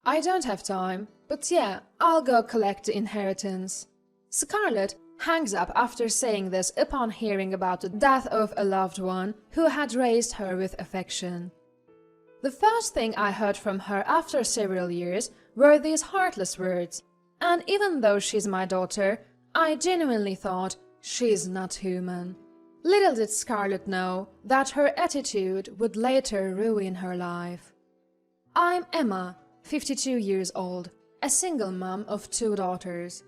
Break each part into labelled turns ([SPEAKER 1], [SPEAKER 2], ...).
[SPEAKER 1] I don't have time, but yeah, I'll go collect the inheritance. Scarlett hangs up after saying this upon hearing about the death of a loved one who had raised her with affection. The first thing I heard from her after several years were these heartless words, and even though she's my daughter, I genuinely thought she's not human. Little did Scarlett know that her attitude would later ruin her life. I'm Emma, 52 years old, a single mom of 2 daughters.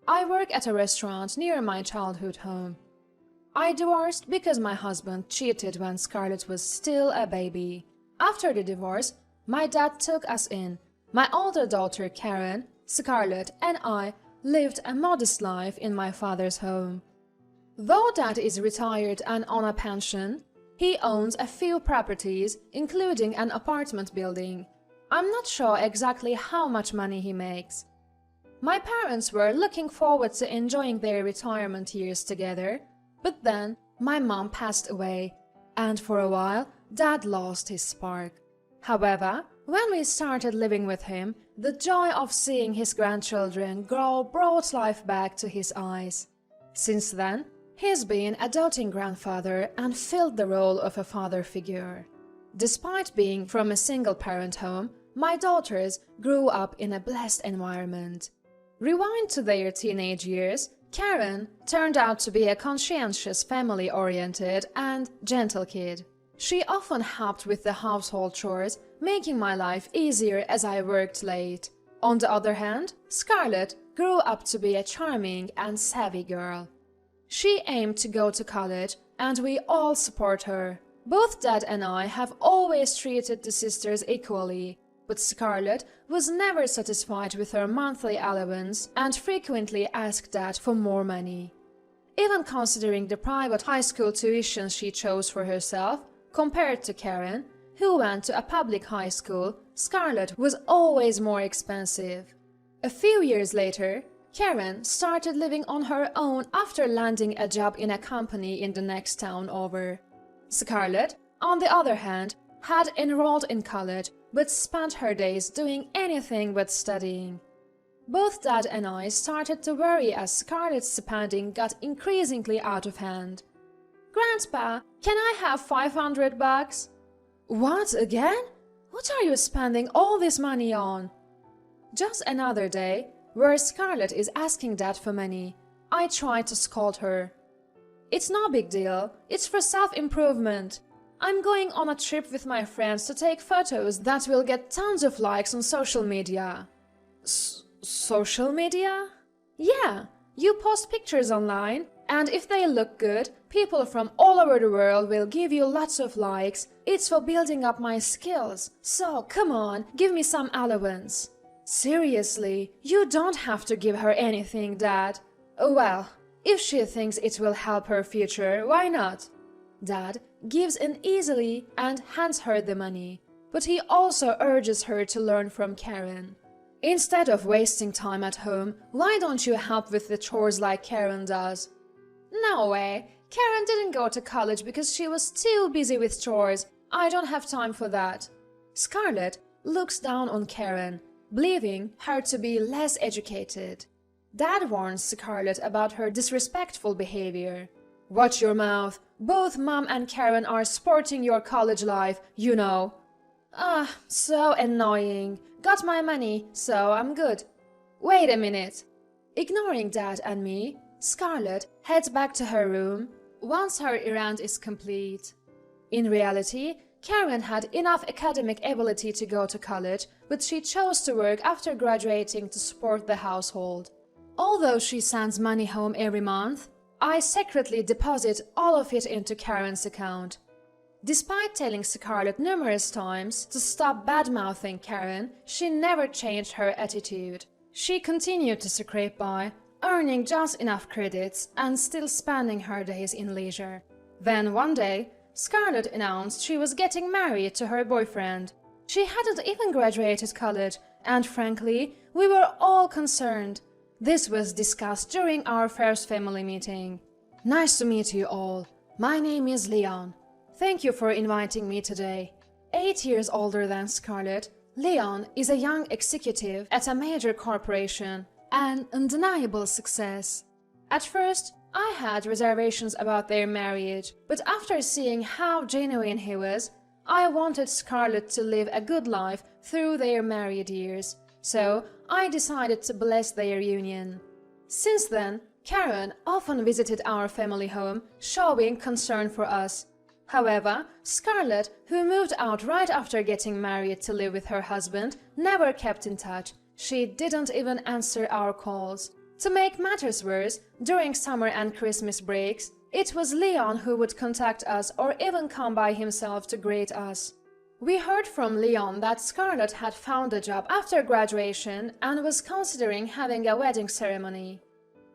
[SPEAKER 1] I work at a restaurant near my childhood home. I divorced because my husband cheated when Scarlett was still a baby. After the divorce, my dad took us in. My older daughter Karen, Scarlett, and I lived a modest life in my father's home. Though Dad is retired and on a pension, he owns a few properties, including an apartment building. I'm not sure exactly how much money he makes. My parents were looking forward to enjoying their retirement years together, but then my mom passed away, and for a while, Dad lost his spark. However, when we started living with him, the joy of seeing his grandchildren grow brought life back to his eyes. Since then, he's been a doting grandfather and filled the role of a father figure. Despite being from a single-parent home, my daughters grew up in a blessed environment. Rewind to their teenage years, Karen turned out to be a conscientious, family-oriented, and gentle kid. She often helped with the household chores, making my life easier as I worked late. On the other hand, Scarlett grew up to be a charming and savvy girl. She aimed to go to college, and we all support her. Both Dad and I have always treated the sisters equally, but Scarlett was never satisfied with her monthly allowance and frequently asked Dad for more money. Even considering the private high school tuition she chose for herself, compared to Karen, who went to a public high school, Scarlett was always more expensive. A few years later, Karen started living on her own after landing a job in a company in the next town over. Scarlett, on the other hand, had enrolled in college but spent her days doing anything but studying. Both Dad and I started to worry as Scarlett's spending got increasingly out of hand. "Grandpa, can I have $500? "What, again? What are you spending all this money on?" Just another day, where Scarlett is asking Dad for money. I tried to scold her. "It's no big deal, it's for self-improvement. I'm going on a trip with my friends to take photos that will get tons of likes on social media." Social media? "Yeah, you post pictures online, and if they look good, people from all over the world will give you lots of likes. It's for building up my skills, so come on, give me some allowance." "Seriously, you don't have to give her anything, Dad." "Well, if she thinks it will help her future, why not?" Dad gives in easily and hands her the money, but he also urges her to learn from Karen. "Instead of wasting time at home, why don't you help with the chores like Karen does?" "No way. Karen didn't go to college because she was too busy with chores. I don't have time for that." Scarlett looks down on Karen, believing her to be less educated. Dad warns Scarlett about her disrespectful behavior. "Watch your mouth. Both Mom and Karen are sporting your college life, you know." "Ah, so annoying. Got my money, so I'm good." "Wait a minute." Ignoring Dad and me, Scarlett heads back to her room once her errand is complete. In reality, Karen had enough academic ability to go to college, but she chose to work after graduating to support the household. Although she sends money home every month, I secretly deposit all of it into Karen's account. Despite telling Scarlett numerous times to stop bad-mouthing Karen, she never changed her attitude. She continued to scrape by, earning just enough credits and still spending her days in leisure. Then one day, Scarlett announced she was getting married to her boyfriend. She hadn't even graduated college, and frankly, we were all concerned. This was discussed during our first family meeting. "Nice to meet you all. My name is Leon. Thank you for inviting me today." 8 years older than Scarlett, Leon is a young executive at a major corporation, an undeniable success. At first, I had reservations about their marriage, but after seeing how genuine he was, I wanted Scarlett to live a good life through their married years, so I decided to bless their union. Since then, Karen often visited our family home, showing concern for us. However, Scarlett, who moved out right after getting married to live with her husband, never kept in touch. She didn't even answer our calls. To make matters worse, during summer and Christmas breaks, it was Leon who would contact us or even come by himself to greet us. We heard from Leon that Scarlett had found a job after graduation and was considering having a wedding ceremony.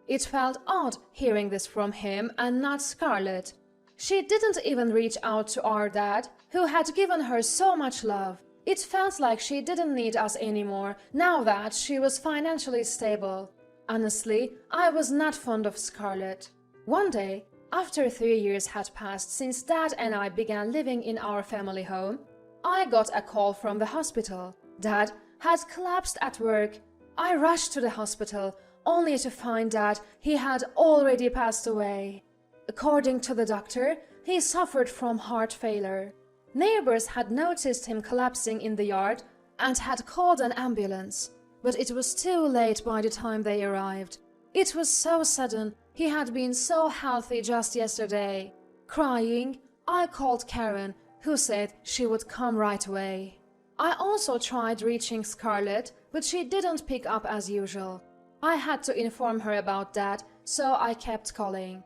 [SPEAKER 1] It felt odd hearing this from him and not Scarlett. She didn't even reach out to our dad, who had given her so much love. It felt like she didn't need us anymore now that she was financially stable. Honestly, I was not fond of Scarlett. One day, after 3 years had passed since Dad and I began living in our family home, I got a call from the hospital. Dad had collapsed at work. I rushed to the hospital, only to find that he had already passed away. According to the doctor, he suffered from heart failure. Neighbors had noticed him collapsing in the yard and had called an ambulance, but it was too late by the time they arrived. It was so sudden. He had been so healthy just yesterday. Crying, I called Karen, who said she would come right away. I also tried reaching Scarlett, but she didn't pick up as usual. I had to inform her about that, so I kept calling.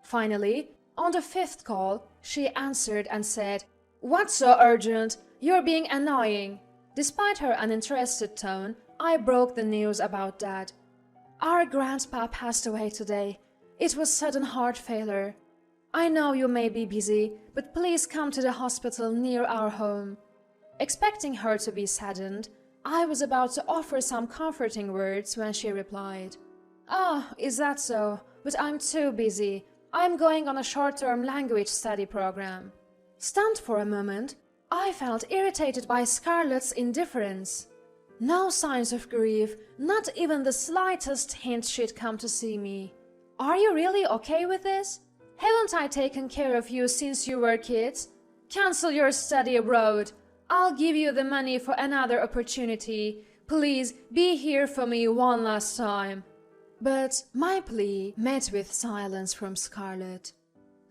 [SPEAKER 1] Finally, on the 5th call, she answered and said, "What's so urgent? You're being annoying." Despite her uninterested tone, I broke the news about Dad. "Our grandpa passed away today. It was sudden heart failure. I know you may be busy, but please come to the hospital near our home." Expecting her to be saddened, I was about to offer some comforting words when she replied, "Oh, is that so? But I'm too busy. I'm going on a short-term language study program." Stunned for a moment, I felt irritated by Scarlett's indifference. No signs of grief, not even the slightest hint she'd come to see me. "Are you really okay with this? Haven't I taken care of you since you were kids? Cancel your study abroad. I'll give you the money for another opportunity. Please be here for me one last time." But my plea met with silence from Scarlett.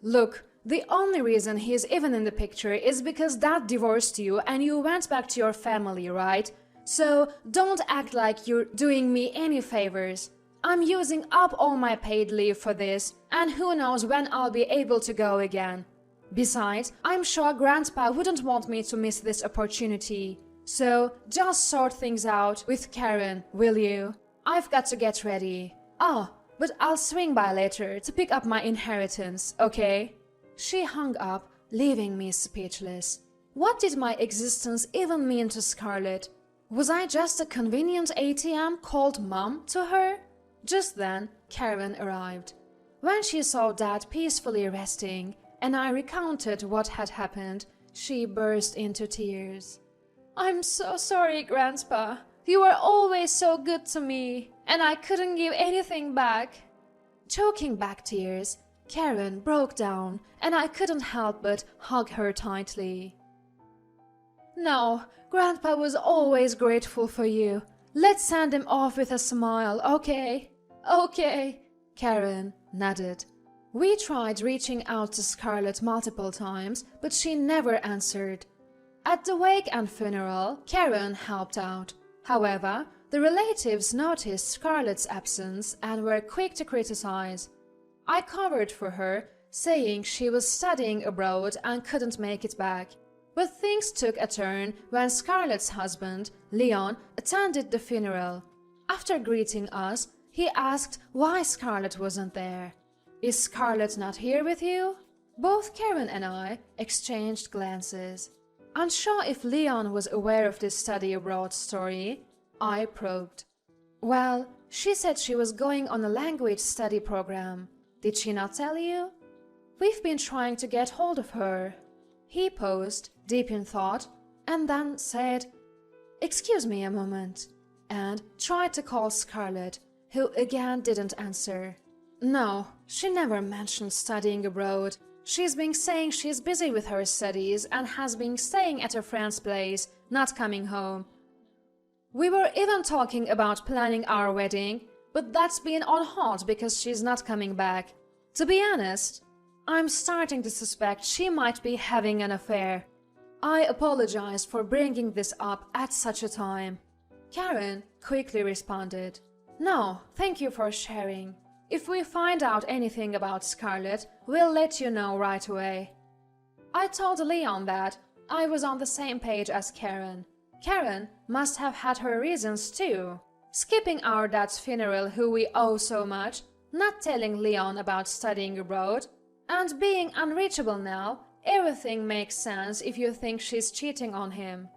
[SPEAKER 1] "Look, the only reason he's even in the picture is because Dad divorced you and you went back to your family, right? So don't act like you're doing me any favors. I'm using up all my paid leave for this, and who knows when I'll be able to go again. Besides, I'm sure Grandpa wouldn't want me to miss this opportunity. So just sort things out with Karen, will you? I've got to get ready. Oh, but I'll swing by later to pick up my inheritance, okay?" She hung up, leaving me speechless. What did my existence even mean to Scarlett? Was I just a convenient ATM called Mom to her? Just then, Karen arrived. When she saw Dad peacefully resting, and I recounted what had happened, she burst into tears. "I'm so sorry, Grandpa. You were always so good to me, and I couldn't give anything back." Choking back tears, Karen broke down, and I couldn't help but hug her tightly. "No, Grandpa was always grateful for you. Let's send him off with a smile, okay?" "Okay," Karen nodded. We tried reaching out to Scarlett multiple times, but she never answered. At the wake and funeral, Karen helped out. However, the relatives noticed Scarlett's absence and were quick to criticize. I covered for her, saying she was studying abroad and couldn't make it back. But things took a turn when Scarlett's husband, Leon, attended the funeral. After greeting us, he asked why Scarlett wasn't there. "Is Scarlett not here with you?" Both Karen and I exchanged glances. Unsure if Leon was aware of this study abroad story, I probed. "Well, she said she was going on a language study program. Did she not tell you?" "We've been trying to get hold of her." He paused, deep in thought, and then said, "Excuse me a moment," and tried to call Scarlett, who again didn't answer. "No, she never mentioned studying abroad. She's been saying she's busy with her studies and has been staying at a friend's place, not coming home. We were even talking about planning our wedding, but that's been on hold because she's not coming back. To be honest, I'm starting to suspect she might be having an affair. I apologize for bringing this up at such a time." Karen quickly responded, "No, thank you for sharing. If we find out anything about Scarlett, we'll let you know right away." I told Leon that I was on the same page as Karen. Karen must have had her reasons too. Skipping our dad's funeral who we owe so much, not telling Leon about studying abroad, and being unreachable now, everything makes sense if you think she's cheating on him.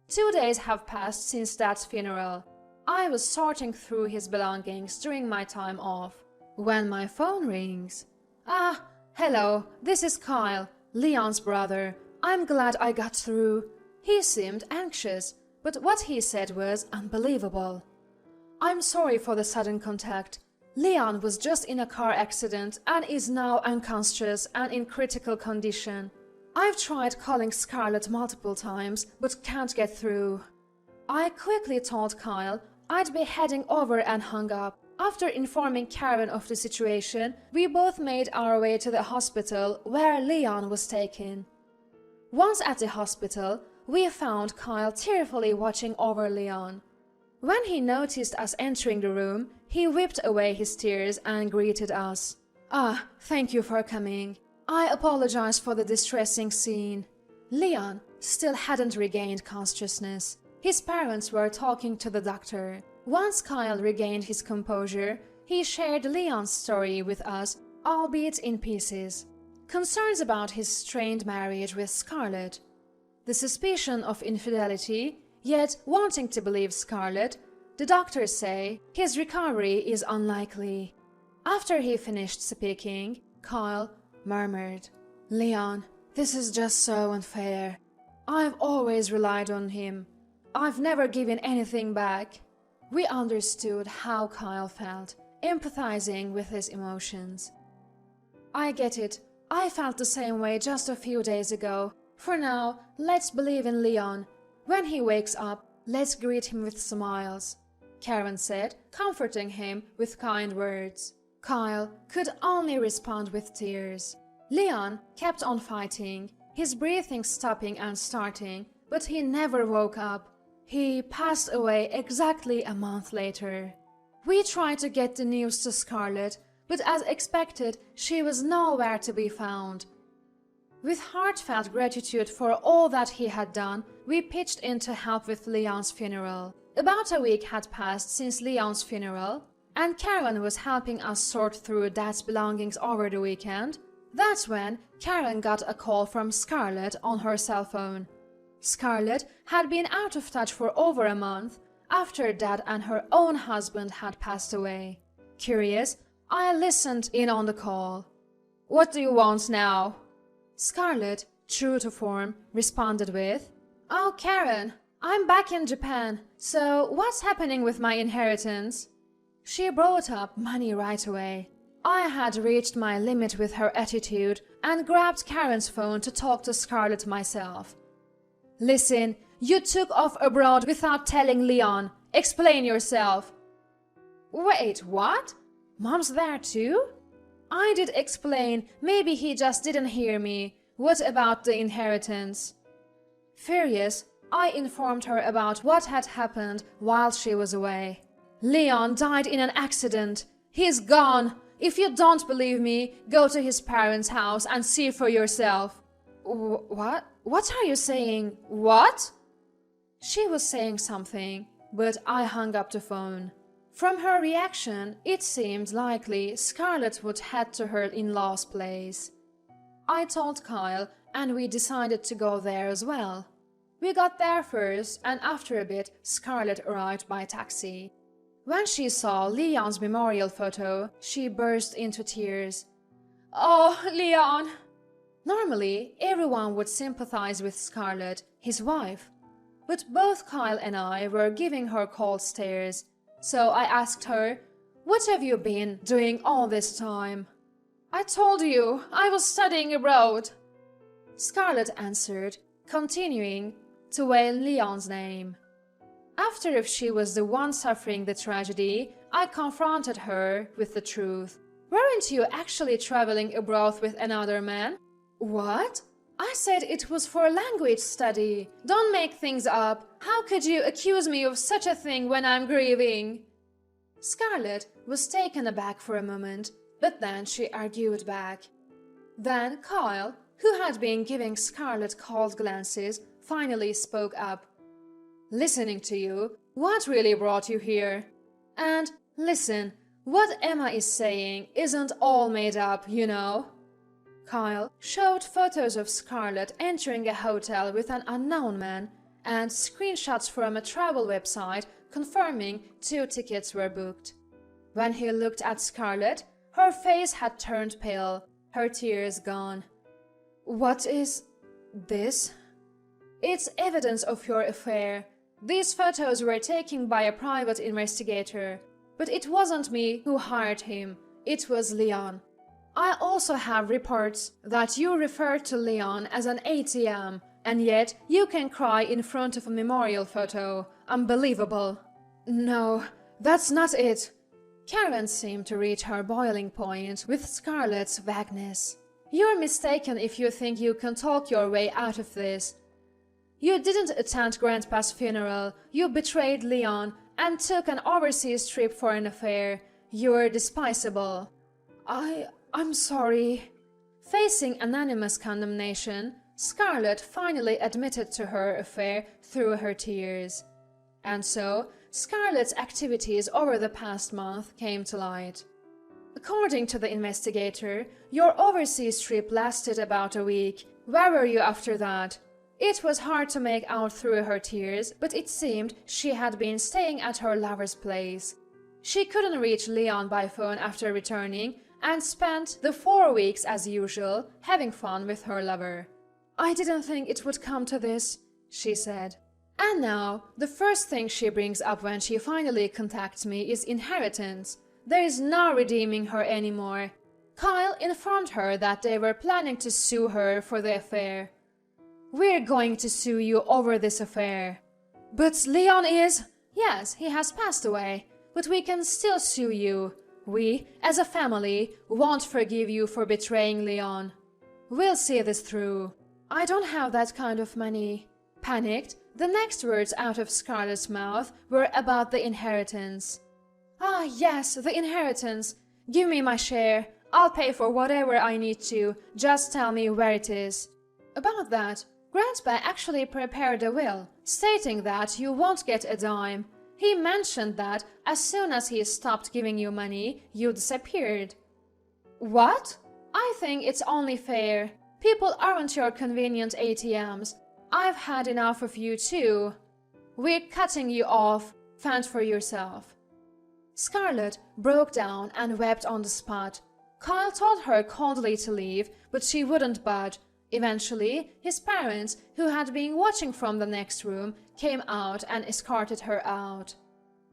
[SPEAKER 1] 2 days have passed since Dad's funeral. I was sorting through his belongings during my time off, when my phone rings. "Ah, hello, this is Kyle, Leon's brother. I'm glad I got through." He seemed anxious, but what he said was unbelievable. "I'm sorry for the sudden contact. Leon was just in a car accident and is now unconscious and in critical condition. I've tried calling Scarlett multiple times, but can't get through." I quickly told Kyle I'd be heading over and hung up. After informing Karen of the situation, we both made our way to the hospital where Leon was taken. Once at the hospital, we found Kyle tearfully watching over Leon. When he noticed us entering the room, he wiped away his tears and greeted us. "Ah, thank you for coming. I apologize for the distressing scene." Leon still hadn't regained consciousness. His parents were talking to the doctor. Once Kyle regained his composure, he shared Leon's story with us, albeit in pieces. Concerns about his strained marriage with Scarlett, the suspicion of infidelity, yet wanting to believe Scarlett, the doctors say his recovery is unlikely. After he finished speaking, Kyle murmured, "Leon, this is just so unfair. I've always relied on him. I've never given anything back." We understood how Kyle felt, empathizing with his emotions. "I get it. I felt the same way just a few days ago. For now, let's believe in Leon. When he wakes up, let's greet him with smiles," Karen said, comforting him with kind words. Kyle could only respond with tears. Leon kept on fighting, his breathing stopping and starting, but he never woke up. He passed away exactly a month later. We tried to get the news to Scarlett, but as expected, she was nowhere to be found. With heartfelt gratitude for all that he had done, we pitched in to help with Leon's funeral. About a week had passed since Leon's funeral, and Karen was helping us sort through Dad's belongings over the weekend. That's when Karen got a call from Scarlett on her cell phone. Scarlett had been out of touch for over a month after Dad and her own husband had passed away. Curious, I listened in on the call. "What do you want now?" Scarlett, true to form, responded with, "Oh, Karen, I'm back in Japan, so what's happening with my inheritance?" She brought up money right away. I had reached my limit with her attitude and grabbed Karen's phone to talk to Scarlett myself. "Listen, you took off abroad without telling Leon. Explain yourself." "Wait, what? Mom's there too?" I did explain, maybe he just didn't hear me. "What about the inheritance?" Furious, I informed her about what had happened while she was away. "Leon died in an accident. He's gone. If you don't believe me, go to his parents' house and see for yourself." What? What are you saying? What?" She was saying something, but I hung up the phone. From her reaction, it seemed likely Scarlett would head to her in-law's place. I told Kyle, and we decided to go there as well. We got there first, and after a bit, Scarlett arrived by taxi. When she saw Leon's memorial photo, she burst into tears. "Oh, Leon!" Normally, everyone would sympathize with Scarlett, his wife. but both Kyle and I were giving her cold stares. So I asked her, "What have you been doing all this time?" "I told you, I was studying abroad," Scarlett answered, continuing to wail Leon's name. After if she was the one suffering the tragedy, I confronted her with the truth. "Weren't you actually traveling abroad with another man?" "What?" "I said it was for language study. Don't make things up. How could you accuse me of such a thing when I'm grieving?" Scarlett was taken aback for a moment, but then she argued back. Then Kyle, who had been giving Scarlett cold glances, finally spoke up. "Listening to you, what really brought you here? And listen, what Emma is saying isn't all made up, you know." Kyle showed photos of Scarlett entering a hotel with an unknown man and screenshots from a travel website confirming 2 tickets were booked. When he looked at Scarlett, her face had turned pale, her tears gone. "What is this?" "It's evidence of your affair. These photos were taken by a private investigator, but it wasn't me who hired him, it was Leon. I also have reports that you referred to Leon as an ATM, and yet you can cry in front of a memorial photo. Unbelievable." "No, that's not it." Karen seemed to reach her boiling point with Scarlett's vagueness. "You're mistaken if you think you can talk your way out of this. You didn't attend Grandpa's funeral, you betrayed Leon, and took an overseas trip for an affair. You're despicable." I'm sorry." Facing anonymous condemnation, Scarlett finally admitted to her affair through her tears. And so, Scarlett's activities over the past month came to light. "According to the investigator, your overseas trip lasted about a week. Where were you after that?" It was hard to make out through her tears, but it seemed she had been staying at her lover's place. She couldn't reach Leon by phone after returning, and spent the 4 weeks as usual, having fun with her lover. "I didn't think it would come to this," she said. And now, the first thing she brings up when she finally contacts me is inheritance. There is no redeeming her anymore. Kyle informed her that they were planning to sue her for the affair. "We're going to sue you over this affair." "But Leon is—" "Yes, he has passed away, but we can still sue you. We, as a family, won't forgive you for betraying Leon. We'll see this through." "I don't have that kind of money." Panicked, the next words out of Scarlett's mouth were about the inheritance. "Ah, yes, the inheritance. Give me my share. I'll pay for whatever I need to. Just tell me where it is." "About that, Grandpa actually prepared a will, stating that you won't get a dime. He mentioned that as soon as he stopped giving you money, you disappeared." "What?" "I think it's only fair. People aren't your convenient ATMs. I've had enough of you too. We're cutting you off. Fend for yourself." Scarlett broke down and wept on the spot. Kyle told her coldly to leave, but she wouldn't budge. Eventually, his parents, who had been watching from the next room, came out and escorted her out.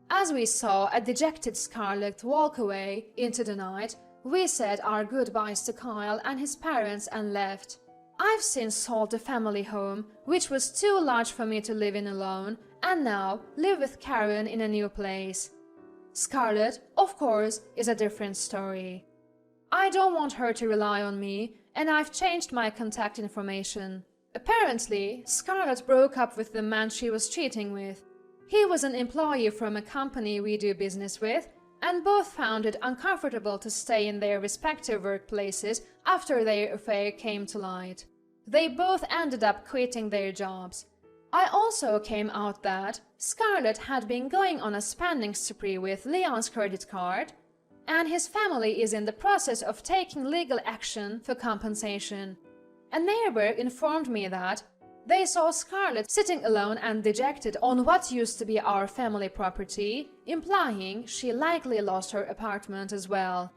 [SPEAKER 1] As we saw a dejected Scarlett walk away into the night, we said our goodbyes to Kyle and his parents and left. I've since sold the family home, which was too large for me to live in alone, and now live with Karen in a new place. Scarlett, of course, is a different story. I don't want her to rely on me, and I've changed my contact information. Apparently, Scarlett broke up with the man she was cheating with. He was an employee from a company we do business with, and both found it uncomfortable to stay in their respective workplaces after their affair came to light. They both ended up quitting their jobs. I also came out that Scarlett had been going on a spending spree with Leon's credit card, and his family is in the process of taking legal action for compensation. A neighbor informed me that they saw Scarlett sitting alone and dejected on what used to be our family property, implying she likely lost her apartment as well.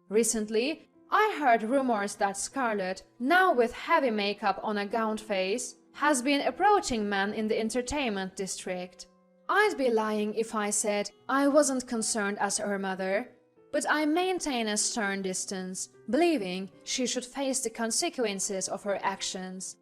[SPEAKER 1] Recently, I heard rumors that Scarlett, now with heavy makeup on a gaunt face, has been approaching men in the entertainment district. I'd be lying if I said I wasn't concerned as her mother, but I maintain a stern distance, believing she should face the consequences of her actions.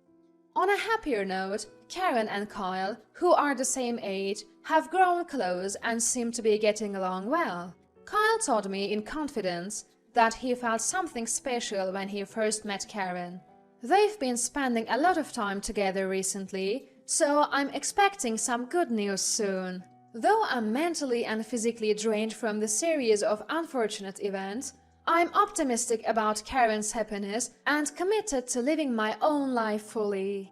[SPEAKER 1] On a happier note, Karen and Kyle, who are the same age, have grown close and seem to be getting along well. Kyle told me in confidence that he felt something special when he first met Karen. They've been spending a lot of time together recently, so I'm expecting some good news soon. Though I'm mentally and physically drained from the series of unfortunate events, I'm optimistic about Karen's happiness and committed to living my own life fully.